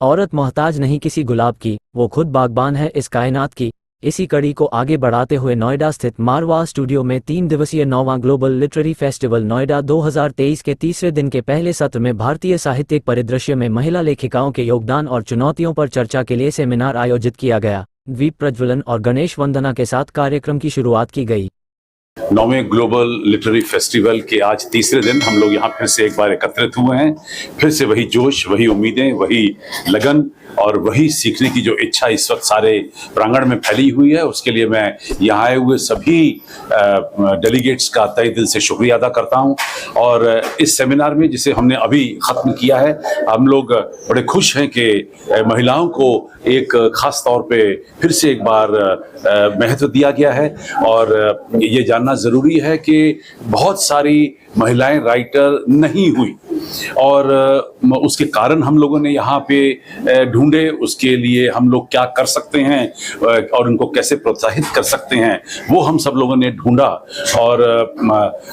औरत मोहताज नहीं किसी गुलाब की, वो खुद बागबान है इस कायनात की। इसी कड़ी को आगे बढ़ाते हुए नोएडा स्थित मारवा स्टूडियो में 3 दिवसीय 9वां ग्लोबल लिटरेरी फेस्टिवल नोएडा 2023 के तीसरे दिन के पहले सत्र में भारतीय साहित्यिक परिदृश्य में महिला लेखिकाओं के योगदान और चुनौतियों पर चर्चा के लिए सेमिनार आयोजित किया गया। दीप प्रज्वलन और गणेश वंदना के साथ कार्यक्रम की शुरुआत की गई। 9वें ग्लोबल लिटरेरी फेस्टिवल के आज तीसरे दिन हम लोग यहाँ फिर से एक बार एकत्रित हुए हैं। फिर से वही जोश, वही उम्मीदें, वही लगन और वही सीखने की जो इच्छा इस वक्त सारे प्रांगण में फैली हुई है, उसके लिए मैं यहाँ आए हुए सभी डेलीगेट्स का तहे दिल से शुक्रिया अदा करता हूँ। और इस सेमिनार में जिसे हमने अभी ख़त्म किया है, हम लोग बड़े खुश हैं कि महिलाओं को एक ख़ास तौर पे फिर से एक बार महत्व दिया गया है। और ये जानना ज़रूरी है कि बहुत सारी महिलाएं राइटर नहीं हुई और उसके कारण हम लोगों ने यहाँ पे ढूंढे, उसके लिए हम लोग क्या कर सकते हैं और उनको कैसे प्रोत्साहित कर सकते हैं, वो हम सब लोगों ने ढूंढा। और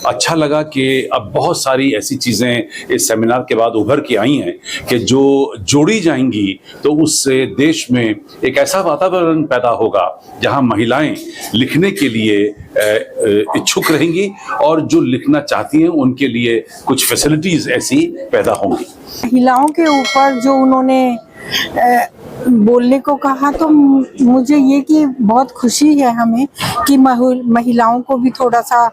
अच्छा लगा कि अब बहुत सारी ऐसी चीज़ें इस सेमिनार के बाद उभर के आई हैं कि जो जोड़ी जाएंगी तो उससे देश में एक ऐसा वातावरण पैदा होगा जहाँ महिलाएं लिखने के लिए इच्छुक रहेंगी और जो लिखना चाहती हैं उनके लिए कुछ फैसिलिटीज ऐसी पैदा होंगी। महिलाओं के ऊपर जो उन्होंने बोलने को कहा, तो मुझे ये कि बहुत खुशी है हमें कि महिलाओं को भी थोड़ा सा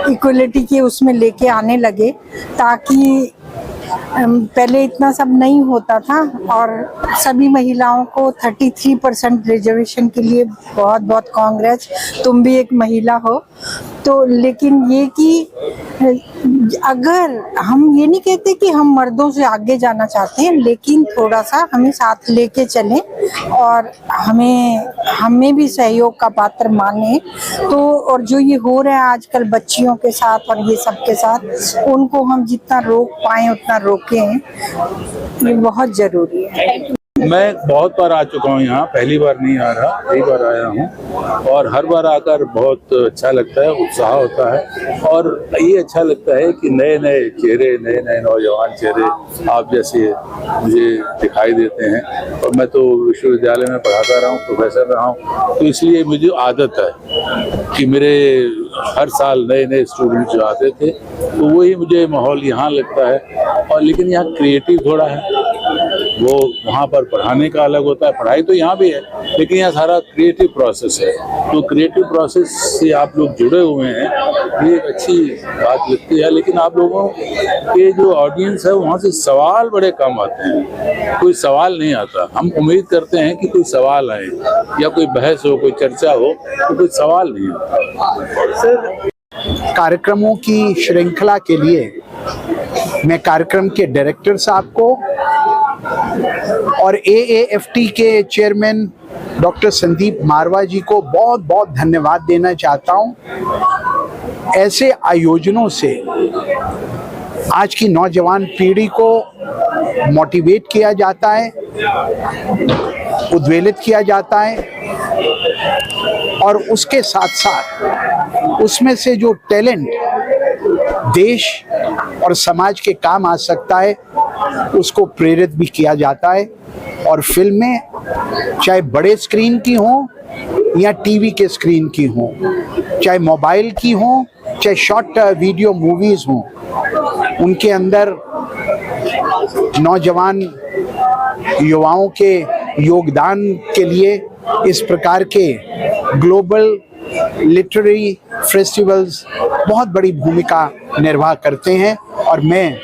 इक्वलिटी के उसमें लेके आने लगे, ताकि पहले इतना सब नहीं होता था। और सभी महिलाओं को 33% रिजर्वेशन के लिए बहुत बहुत कांग्रेस, तुम भी एक महिला हो। तो लेकिन ये कि अगर हम ये नहीं कहते कि हम मर्दों से आगे जाना चाहते हैं, लेकिन थोड़ा सा हमें साथ लेके चलें और हमें भी सहयोग का पात्र माने। तो और जो ये हो रहा है आजकल बच्चियों के साथ और ये सब के साथ, उनको हम जितना रोक पाएं उतना रोकें, ये बहुत जरूरी है। मैं बहुत बार आ चुका हूँ यहाँ, पहली बार नहीं आ रहा, कई बार आया हूँ और हर बार आकर बहुत अच्छा लगता है, उत्साह होता है। और ये अच्छा लगता है कि नए नए चेहरे, नए नए नौजवान चेहरे आप जैसे मुझे दिखाई देते हैं। और मैं तो विश्वविद्यालय में पढ़ाता रहा हूँ, प्रोफेसर रहा हूँ, तो इसलिए मुझे आदत है कि मेरे हर साल नए नए स्टूडेंट जो आते थे, तो वही मुझे माहौल यहाँ लगता है। और लेकिन यहाँ क्रिएटिव थोड़ा है, वो वहाँ पर पढ़ाने का अलग होता है, पढ़ाई तो यहाँ भी है, लेकिन यहाँ सारा क्रिएटिव प्रोसेस है। तो क्रिएटिव प्रोसेस से आप लोग जुड़े हुए हैं, ये एक अच्छी बात लगती है। लेकिन आप लोगों के जो ऑडियंस है वहाँ से सवाल बड़े कम आते हैं, कोई सवाल नहीं आता। हम उम्मीद करते हैं कि कोई सवाल आए या कोई बहस हो, कोई चर्चा हो, तो कोई सवाल नहीं आता। सर, कार्यक्रमों की श्रृंखला के लिए मैं कार्यक्रम के डायरेक्टर साहब को और AAFT के चेयरमैन डॉक्टर संदीप मारवा जी को बहुत बहुत धन्यवाद देना चाहता हूं। ऐसे आयोजनों से आज की नौजवान पीढ़ी को मोटिवेट किया जाता है, उद्वेलित किया जाता है और उसके साथ साथ उसमें से जो टैलेंट देश और समाज के काम आ सकता है उसको प्रेरित भी किया जाता है। और फिल्में चाहे बड़े स्क्रीन की हों या टीवी के स्क्रीन की हों, चाहे मोबाइल की हों, चाहे शॉर्ट वीडियो मूवीज हों, उनके अंदर नौजवान युवाओं के योगदान के लिए इस प्रकार के ग्लोबल लिटरेरी फेस्टिवल्स बहुत बड़ी भूमिका निर्वाह करते हैं और मैं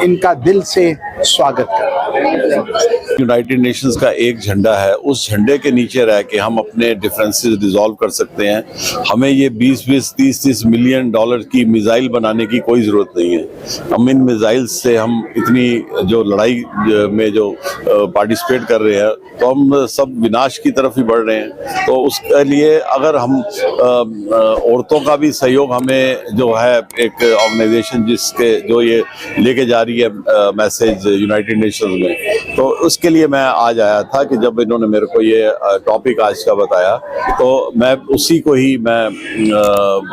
इनका दिल से स्वागत करता हूं। यूनाइटेड नेशंस का एक झंडा है, उस झंडे के नीचे रह के हम अपने डिफरेंसेस रिजॉल्व कर सकते हैं। हमें ये 20-20, 30-30 मिलियन डॉलर की मिसाइल बनाने की कोई ज़रूरत नहीं है। हम इन मिसाइल से हम इतनी जो लड़ाई में जो पार्टिसिपेट कर रहे हैं, तो हम सब विनाश की तरफ ही बढ़ रहे हैं। तो उसके लिए अगर हम औरतों का भी सहयोग, हमें जो है एक ऑर्गेनाइजेशन जो ये लेके जा रही है मैसेज यूनाइटेड नेशंस में। तो उसके लिए मैं आज आया था कि जब इन्होंने मेरे को ये टॉपिक आज का बताया तो मैं उसी को ही मैं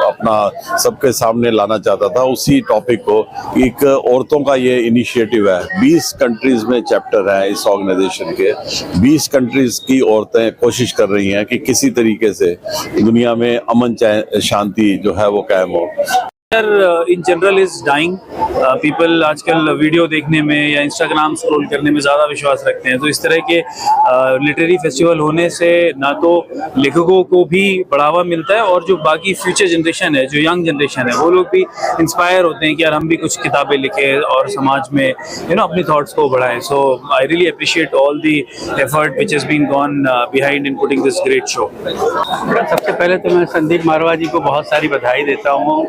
अपना सबके सामने लाना चाहता था, उसी टॉपिक को। एक औरतों का ये इनिशिएटिव है, 20 कंट्रीज में चैप्टर है इस ऑर्गेनाइजेशन के। 20 कंट्रीज की औरतें कोशिश कर रही हैं कि किसी तरीके से दुनिया में अमन शांति जो है वो कायम हो। In general is dying. People आजकल वीडियो देखने में या इंस्टाग्राम स्क्रॉल करने में ज़्यादा विश्वास रखते हैं, तो इस तरह के लिटरेरी फेस्टिवल होने से ना तो लेखकों को भी बढ़ावा मिलता है और जो बाकी फ्यूचर जनरेशन है, जो यंग जनरेशन है, वो लोग भी इंस्पायर होते हैं कि यार हम भी कुछ किताबें लिखें और समाज में अपनी थॉट्स को बढ़ाएं। So I really appreciate all the effort which has been gone behind in putting this great show. सबसे पहले तो मैं संदीप मारवा जी को बहुत सारी बधाई देता हूँ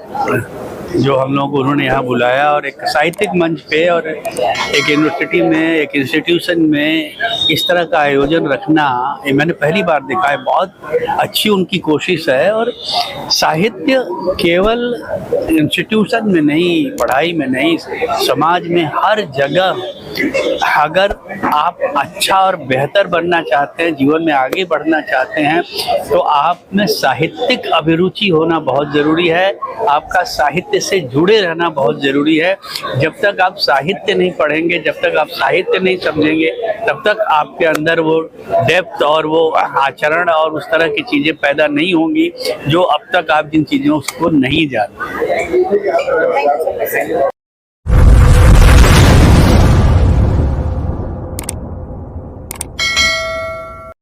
जो हम लोगों को उन्होंने यहाँ बुलाया और एक साहित्यिक मंच पे और एक यूनिवर्सिटी में, एक इंस्टीट्यूशन में इस तरह का आयोजन रखना ये मैंने पहली बार देखा है। बहुत अच्छी उनकी कोशिश है और साहित्य केवल इंस्टीट्यूशन में नहीं, पढ़ाई में नहीं, समाज में हर जगह अगर आप अच्छा और बेहतर बनना चाहते हैं, जीवन में आगे बढ़ना चाहते हैं, तो आप में साहित्यिक अभिरुचि होना बहुत ज़रूरी है। आपका साहित्य से जुड़े रहना बहुत ज़रूरी है। जब तक आप साहित्य नहीं पढ़ेंगे, जब तक आप साहित्य नहीं समझेंगे, तब तक आपके अंदर वो डेप्थ और वो आचरण और उस तरह की चीज़ें पैदा नहीं होंगी जो अब तक आप जिन चीज़ों को नहीं जानते।